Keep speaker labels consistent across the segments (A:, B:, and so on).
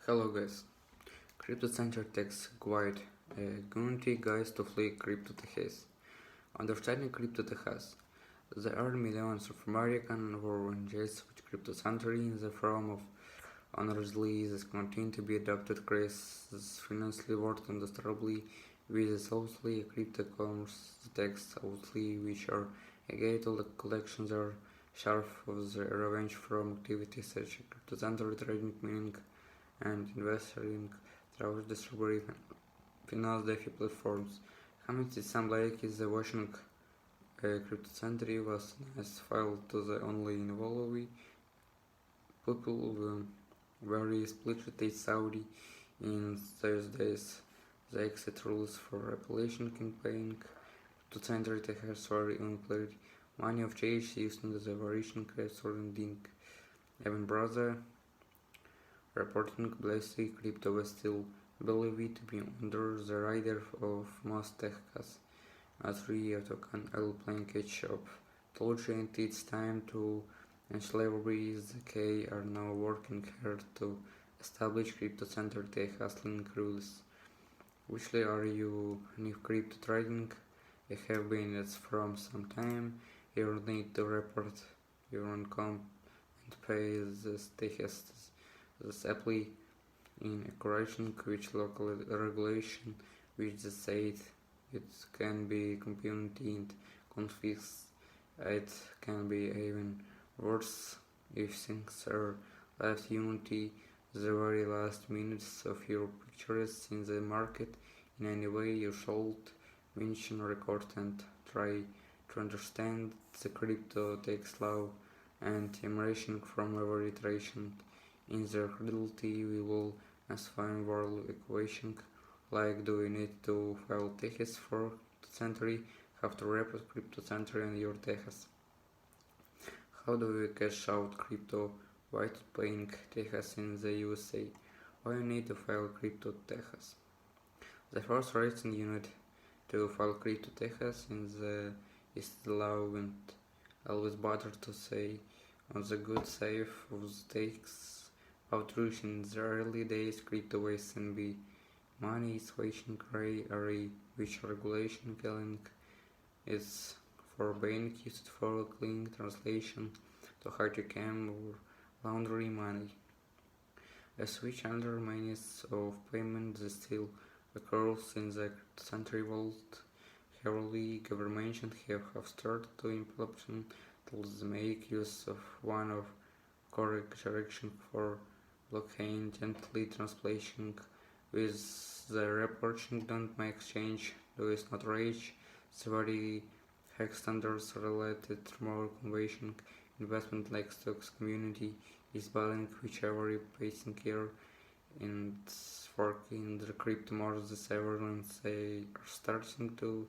A: Hello guys, Crypto Center takes quite a guarantee guys to flee crypto Texas. Understanding crypto Texas. There are millions of Americans who engage with crypto center in the form of honestly this continue to be adopted crisis financially worth understandably with the southly cryptocurrencies text outly which are a gate to the collections are sharp of the revenge from activities such as crypto center trading meaning and investing through distributed finance DeFi platforms. Hamid some like is the Washington crypto center was nice file to the only involved people very split Saudi in those days. The exit rules for appellation campaign to center the has very unclear. Many of change using the variation corresponding even brother reporting Blessy crypto was still believed to be under the radar of most tech casts. As three token airplane catch up. Told you it's time to and slavery the K are now working hard to establish crypto center tech hustling rules. Which are you new crypto trading? I have been it from some time. You need to report your income and pay the stakes this apply in accordance with local regulation which the state it can be community and conflicts. It can be even worse if things are left unity the very last minutes of your pictures in the market. In any way you should mention record and try to understand the crypto text law and emerging from every iteration in the reality we will as fine world equation like do we need to file Texas for century have to report crypto century in your Texas. How do we cash out crypto white paying Texas in the USA? Why you need to file crypto Texas? The first reason you need to file crypto Texas in the is the law and always better to say on the good side of the takes outreach in the early days crypto waste and be money situation gray area which regulation killing is for being used for clean translation to hard to cam or laundry money. A switch under means of payment that still occurs in the century world. Heavily governments have started to implement tools make use of one of correct direction for blockchain gently translation with the reporting don't make change do is not reach the very hack standards related to more convention investment like stocks community is buying whichever pacing here and working the crypto more the severance they are starting to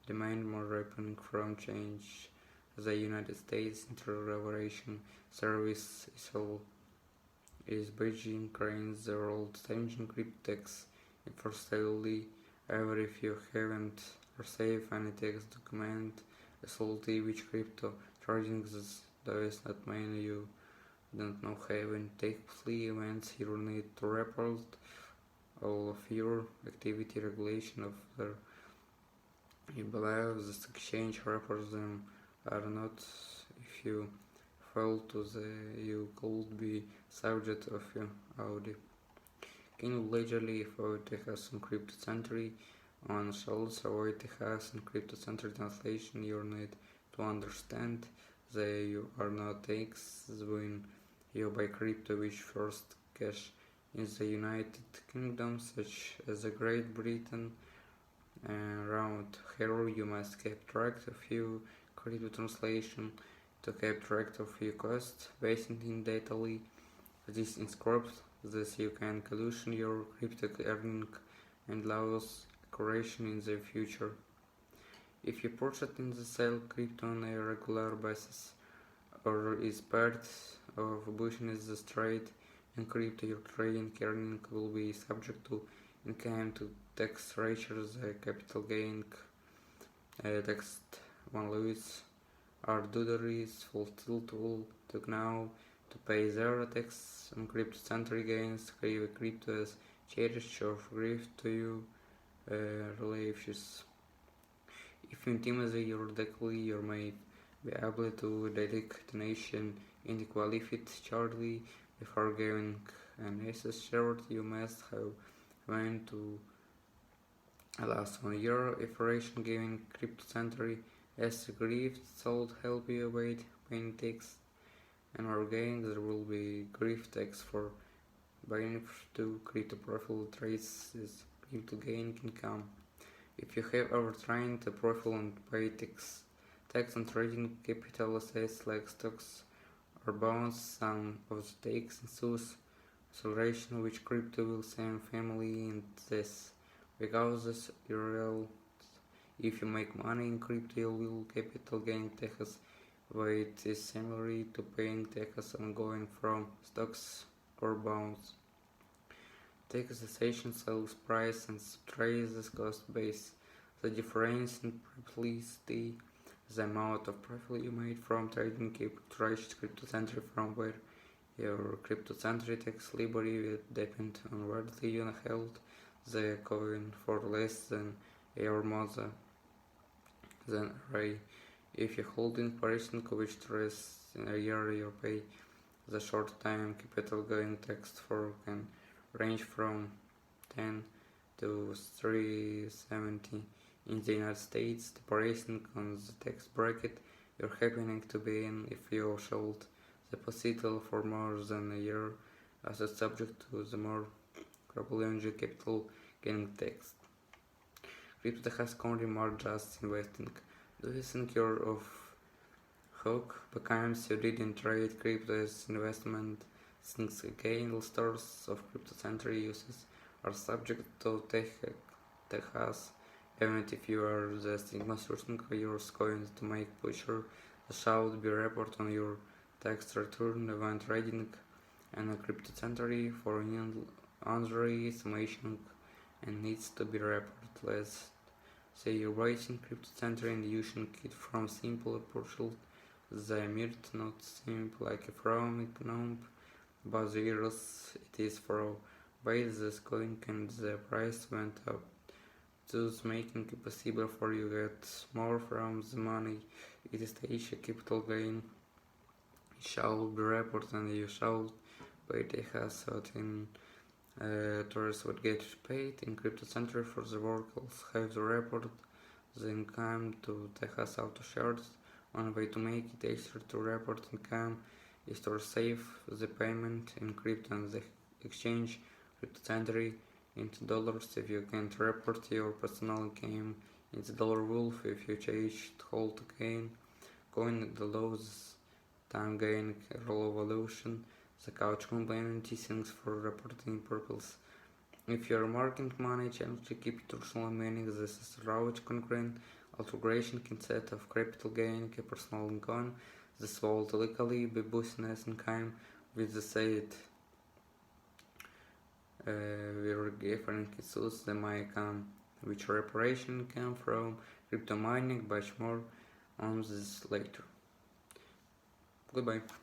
A: demand more happening from change. The United States Inter-Revelation Service is Beijing cranes the world changing cryptex for safely ever if you haven't received any text document salty which crypto trading does not mean you don't know having take plea events you need to report all of your activity regulation of the you believe this exchange reports them are not if you fail to the you could be subject of your audit. Can you legally avoid Texas and crypto century on shells avoid Texas and crypto century translation you need to understand that you are not takes when you buy crypto which first cash in the United Kingdom such as the Great Britain around here you must keep track of your crypto translation to keep track of your costs based in daily this inscribed this you can calculate your crypto earning and loss accuracy in the future. If you purchase in the sale crypto on a regular basis or is part of business trade in crypto your trading earning will be subject to income to tax ratios capital gain text one Lewis are duties full tool to now to pay zero tax on crypto center gains, create crypto as cherish or gift to you relatives. If intimately or directly you may be able to detect donation inequality shortly before giving an access short, you must have went to last 1 year operation giving crypto center as a gift sold help you avoid paying tax and again there will be gift tax for buying to crypto profile trades is crypto gain income. If you have ever trained a profile and pay tax on trading capital assets like stocks or bonds, some of the takes ensues acceleration which crypto will same family in this because this real if you make money in crypto you will capital gain taxes weight is similar to paying taxes on going from stocks or bonds. Taxation sales price and trace the cost base. The difference in profitability, the amount of profit you made from trading crypto center from where your crypto center tax liability will depend on whether you held the coin for less than a or more than array. If you hold in person which trace in a year you pay the short time capital gain tax for can range from 10 to 370 in the United States, depending on the tax bracket you're happening to be in. If you sold the deposital for more than a year as a subject to the more global capital gain tax. Crypto has currently more just investing. Do you think you're off hook because you didn't trade crypto as investment? Since again, stores of crypto center uses are subject to taxes, even if you are just using your coins to make sure the should be report on your tax return when trading and a crypto center for under estimation and needs to be reported. Let's say you're raising crypto center and using it from simple purchase. The might not seem like a from economic but the years it is for by the coin and the price went up, thus making it possible for you to get more from the money. It is a capital gain shall be reported and you shall pay Texas certain tourists would get paid in crypto center for the workers have to report the income to Texas auto shares. One way to make it easier to report income is to save the payment in crypto and the exchange crypto center into dollars. If you can't report your personal income in the dollar wolf, if you change to hold coin the lows time gain roll evolution, the couch component is things for reporting purposes. If you're marking money challenge to keep it personal meaning this is route concurrent alteration instead of capital gain personal income. This will legally be business income with the said we're given source the my income which reparation come from crypto mining, but more on this later. Goodbye.